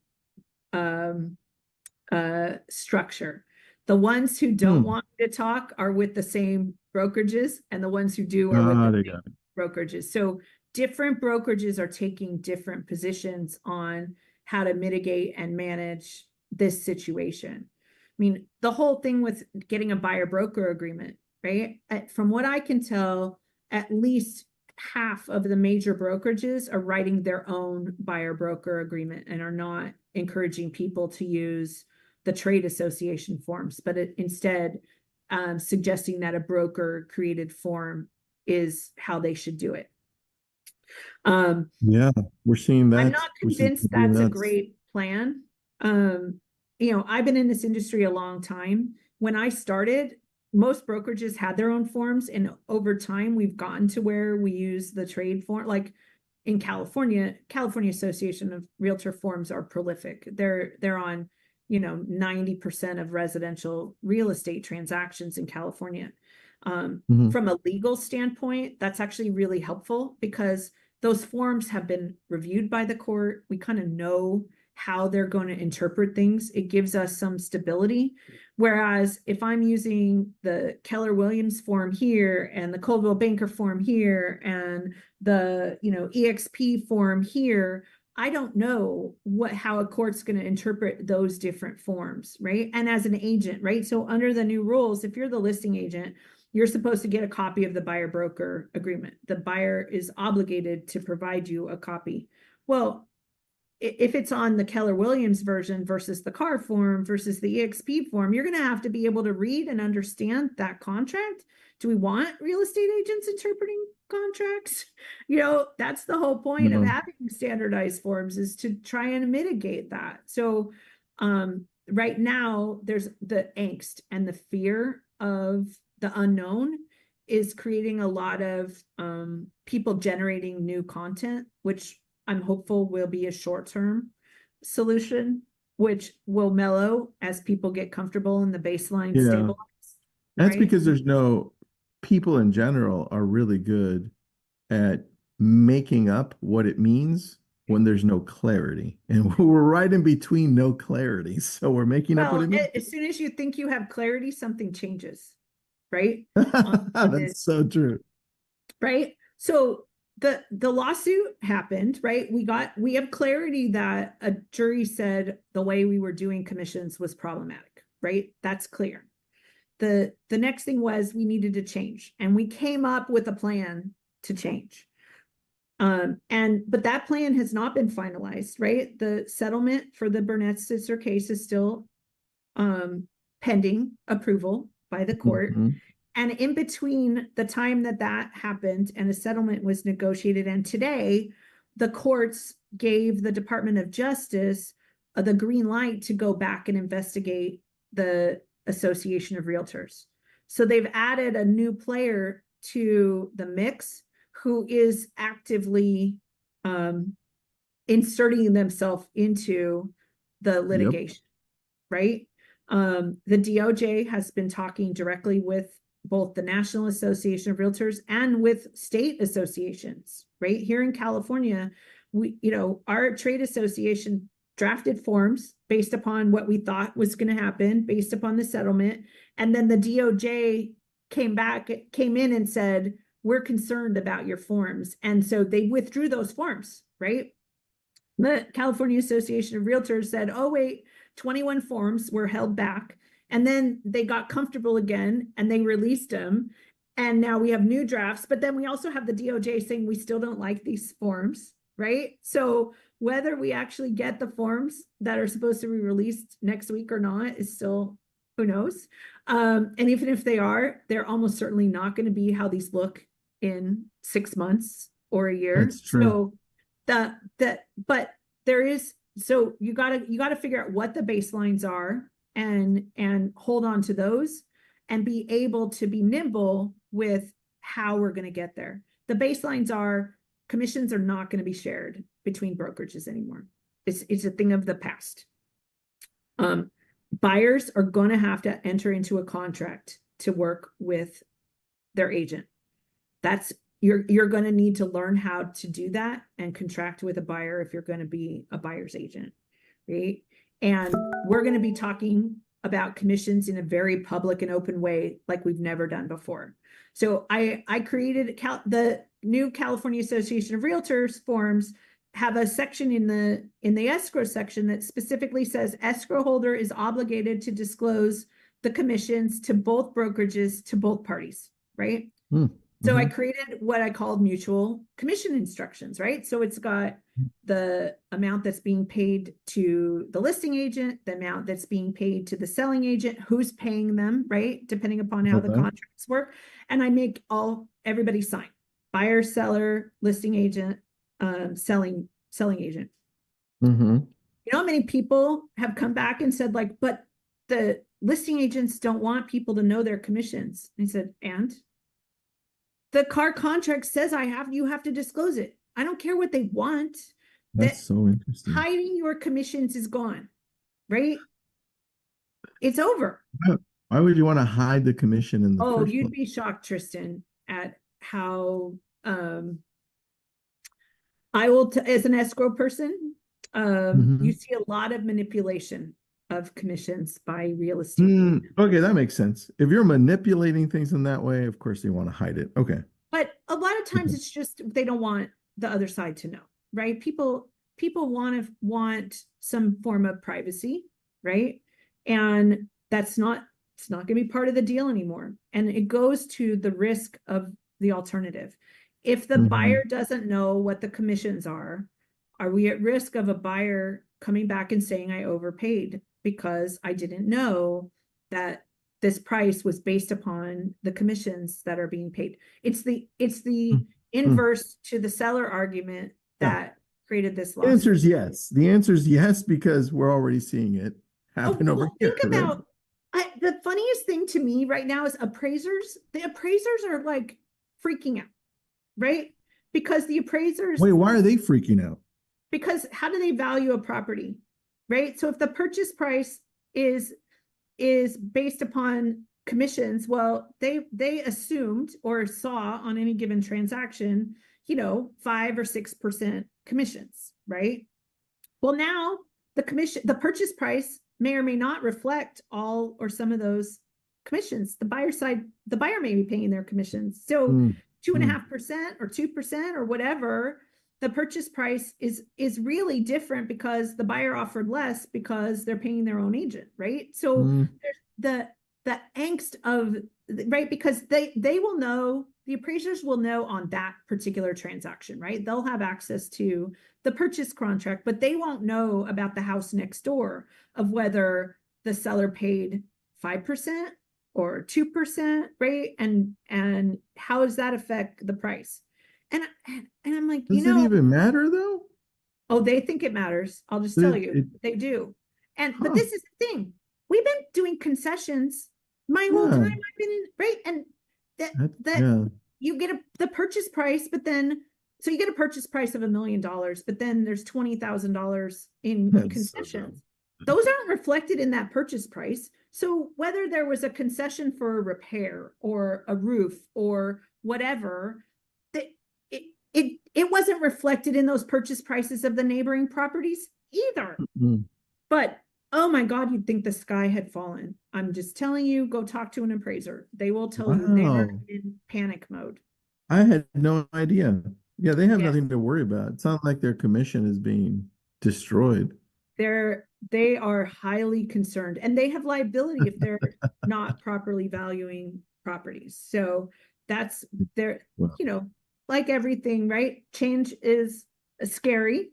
um, structure. The ones who don't Hmm. want me to talk are with the same brokerages, and the ones who do are with Ah, the they same got it. brokerages. So different brokerages are taking different positions on how to mitigate and manage this situation. I mean, the whole thing with getting a buyer broker agreement, right? From what I can tell, at least half of the major brokerages are writing their own buyer broker agreement and are not encouraging people to use the trade association forms, but instead suggesting that a broker created form is how they should do it. Yeah, we're seeing I'm that. not We're seeing convinced pretty that's a nuts. great plan. I've been in this industry a long time. When I started, most brokerages had their own forms, and over time, we've gotten to where we use the trade form. Like in California, California Association of Realtor forms are prolific. They're on, 90% of residential real estate transactions in California. Mhm. From a legal standpoint, that's actually really helpful because those forms have been reviewed by the court. We kind of know how they're going to interpret things. It gives us some stability. Whereas if I'm using the Keller Williams form here and the Coldwell Banker form here and the, EXP form here, I don't know how a court's going to interpret those different forms, right? And as an agent, right? So under the new rules, if you're the listing agent, you're supposed to get a copy of the buyer broker agreement. The buyer is obligated to provide you a copy. Well, if it's on the Keller Williams version versus the CAR form versus the EXP form, you're going to have to be able to read and understand that contract. Do we want real estate agents interpreting contracts? That's the whole point of No. having standardized forms, is to try and mitigate that. So right now, there's the angst and the fear of the unknown is creating a lot of people generating new content, which I'm hopeful will be a short-term solution, which will mellow as people get comfortable and the baseline Yeah. stabilize, That's right? because there's no people in general are really good at making up what it means when there's no clarity. And we're right in between no clarity. So we're making up what Well, it means. as soon as you think you have clarity, something changes, right? On That's this, so true. right? So the lawsuit happened, right? We have clarity that a jury said the way we were doing commissions was problematic, right? That's clear. The next thing was we needed to change, and we came up with a plan to change. But that plan has not been finalized, right? The settlement for the Burnett sister case is still pending approval by the court. Mhm. And in between the time that that happened and a settlement was negotiated, and today, the courts gave the Department of Justice the green light to go back and investigate the Association of Realtors. So they've added a new player to the mix who is actively um, inserting themselves into the Yep. litigation, right? The DOJ has been talking directly with both the National Association of Realtors and with state associations, right? Here in California, our trade association drafted forms based upon what we thought was going to happen, based upon the settlement. And then the DOJ came in and said, we're concerned about your forms. And so they withdrew those forms, right? The California Association of Realtors said, oh, wait, 21 forms were held back. And then they got comfortable again and they released them. And now we have new drafts. But then we also have the DOJ saying we still don't like these forms, right? So whether we actually get the forms that are supposed to be released next week or not is still, who knows? And even if they are, they're almost certainly not going to be how these look in 6 months or a year. That's true. So but there is, so you gotta figure out what the baselines are and hold on to those and be able to be nimble with how we're going to get there. The baselines are commissions are not going to be shared between brokerages anymore. It's a thing of the past. um Buyers are going to have to enter into a contract to work with their agent. That's you're going to need to learn how to do that and contract with a buyer if you're going to be a buyer's agent, right? And we're going to be talking about commissions in a very public and open way like we've never done before. So I created the new California Association of Realtors forms have a section in the escrow section that specifically says escrow holder is obligated to disclose the commissions to both brokerages, to both parties, right? So I Mm-hmm. created what I called mutual commission instructions, right? So it's got the amount that's being paid to the listing agent, the amount that's being paid to the selling agent, who's paying them, right? Depending upon how the Okay. contracts work. And I make everybody sign. buyer, seller, listing agent, selling agent. Mm-hmm. You know how many people have come back and said, like, but the listing agents don't want people to know their commissions. And I said, and the car contract says you have to disclose it. I don't care what they want. That's That so interesting. hiding your commissions is gone, right? It's over. Why why would you want to hide the commission in the Oh, first you'd place? be shocked, Tristan, at how I will as an escrow person, you Mm-hmm. see a lot of manipulation of commissions by real estate agents. Okay, that makes sense. If you're manipulating things in that way, of course you want to hide it. Okay. But a lot of times Okay. it's just they don't want the other side to know, right? People want some form of privacy, right? And that's not it's not going to be part of the deal anymore. And it goes to the risk of the alternative. If the Mm-hmm. buyer doesn't know what the commissions are we at risk of a buyer coming back and saying I overpaid because I didn't know that this price was based upon the commissions that are being paid? It's the Mm-hmm. inverse to the seller argument Yeah. that created this The answer lawsuit. is yes. The answer is yes, because we're already seeing it Oh, happen over well, here, think right? about the funniest thing to me right now is appraisers. The appraisers are like freaking out, right? Because the appraisers, Wait, why are they freaking out? because how do they value a property, right? So if the purchase price is is based upon commissions, well, they assumed or saw on any given transaction, 5 or 6% commissions, right? Well, now the purchase price may or may not reflect all or some of those commissions. The buyer may be paying their commissions. So two and a Mm-hmm. half percent or 2% or whatever, the purchase price is really different because the buyer offered less because they're paying their own agent, right? So there's the angst of right because they will know the appraisers will know on that particular transaction, right? They'll have access to the purchase contract, but they won't know about the house next door of whether the seller paid 5% or 2%, right? And how does that affect the price? And I'm like, Does it even matter though? oh, they think it matters. I'll just But tell you, they do. But huh, this is the thing. We've been doing concessions my whole time yeah, I've been in, right? And that yeah, you get the purchase price, but then so you get a purchase price of $1 million, but then there's $20,000 in that's so concessions. dumb. Those aren't reflected in that purchase price. So whether there was a concession for a repair or a roof or whatever, that it wasn't reflected in those purchase prices of the neighboring properties either. Mm. But oh my God, you'd think the sky had fallen. I'm just telling you, go talk to an appraiser. They will tell you they're Wow, in panic mode. I had no idea. Yeah, they have Yes, nothing to worry about. It's not like their commission is being destroyed. they are highly concerned and they have liability if they're not properly valuing properties. So that's their, Well, you know, like everything, right? Change is scary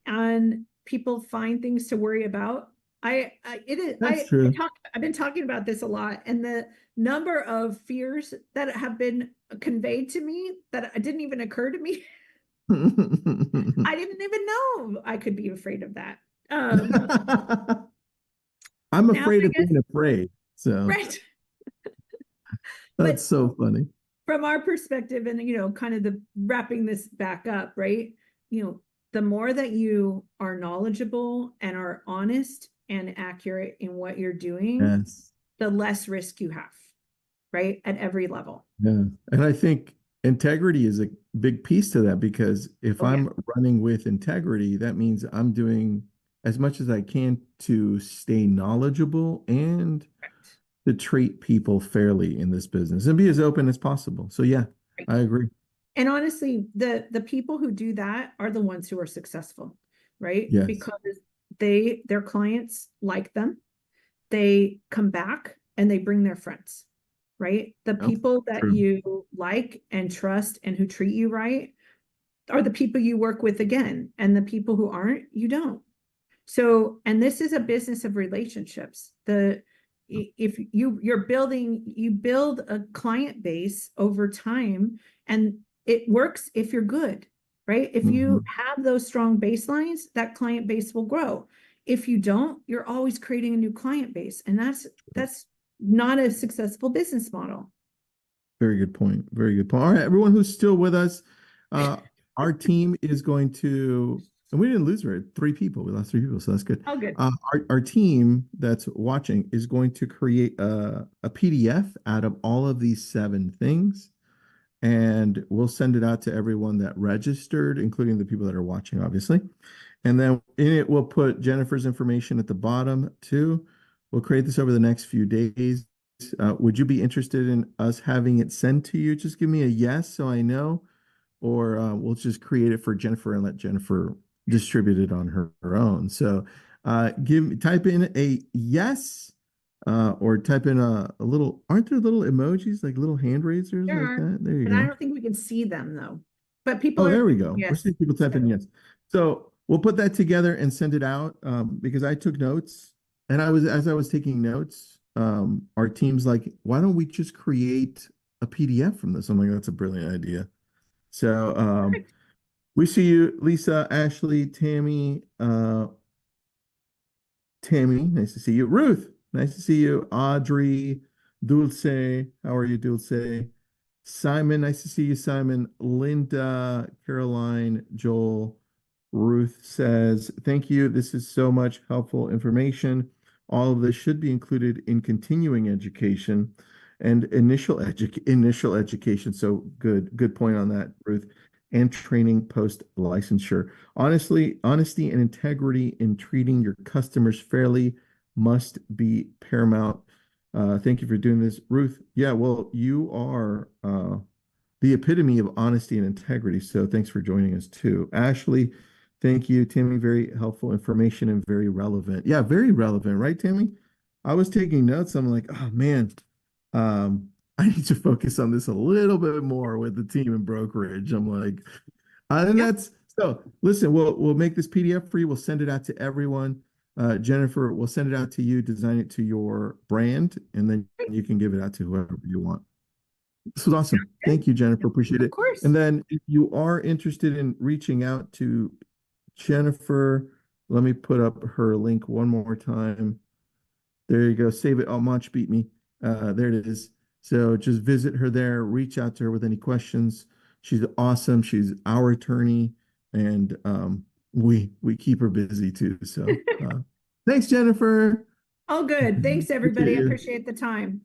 and people find things to worry about. I it is that's true. I've been talking about this a lot, and the number of fears that have been conveyed to me that didn't even occur to me. I didn't even know I could be afraid of that. I'm Now afraid I of guess being afraid. So right, that's but so funny. from our perspective, and kind of the wrapping this back up, right? The more that you are knowledgeable and are honest and accurate in what you're doing, Yes. the less risk you have, right? At every level. Yeah. And I think integrity is a big piece to that, because if Oh, yeah. I'm running with integrity, that means I'm doing as much as I can to stay knowledgeable and Correct. to treat people fairly in this business and be as open as possible. So yeah, Right. I agree. And honestly, the people who do that are the ones who are successful, right? Yes. Because their clients like them, they come back and they bring their friends, right? The Yep. people that True. you like and trust and who treat you right are the people you work with again, and the people who aren't, you don't. So, and this is a business of relationships. If you build a client base over time, and it works if you're good, right? If you Mhm. have those strong baselines, that client base will grow. If you don't, you're always creating a new client base, and that's not a successful business model. Very good point. Very good point. All right, everyone who's still with us, uh, our team is going to, and we didn't lose three people. We lost three people, so that's good. Oh, good. Our team that's watching is going to create a PDF out of all of these seven things, and we'll send it out to everyone that registered, including the people that are watching, obviously. And then in it, we'll put Jennifer's information at the bottom too. We'll create this over the next few days. Would you be interested in us having it sent to you? Just give me a yes so I know, or we'll just create it for Jennifer and let Jennifer distribute it on her own. So type in a yes or type in a little, aren't there little emojis, like little hand raisers There like are, that? There you but I go. don't think we can see them though. But people Oh, are, there we go. We're yes. seeing people type in So, yes. So we'll put that together and send it out because I took notes and as I was taking notes, our team's like, why don't we just create a PDF from this? I'm like, that's a brilliant idea. So perfect. we see you, Lisa, Ashley, Tammy, nice to see you. Ruth, nice to see you. Audrey, Dulce, how are you, Dulce? Simon, nice to see you, Simon. Linda, Caroline, Joel, Ruth says, thank you. This is so much helpful information. All of this should be included in continuing education and initial education. So good point on that, Ruth. And training post licensure. Honestly, honesty and integrity in treating your customers fairly must be paramount. Thank you for doing this, Ruth. Yeah, well, you are the epitome of honesty and integrity. So thanks for joining us too. Ashley, thank you. Tammy, very helpful information and very relevant. Yeah, very relevant, right, Tammy? I was taking notes. I'm like, oh man, I need to focus on this a little bit more with the team in brokerage. I'm like, and Yep. that's so listen, we'll make this PDF for you. We'll send it out to everyone. Jennifer, we'll send it out to you, design it to your brand, and then you can give it out to whoever you want. This was awesome. Good. Thank you, Jennifer. Appreciate Of it. course. And then if you are interested in reaching out to Jennifer, let me put up her link one more time. There you go. Save it. Oh, Munch beat me. There it is. So just visit her there, reach out to her with any questions. She's awesome. She's our attorney, and we keep her busy too. So thanks, Jennifer. All good. Thanks, Appreciate everybody. I you. appreciate the time.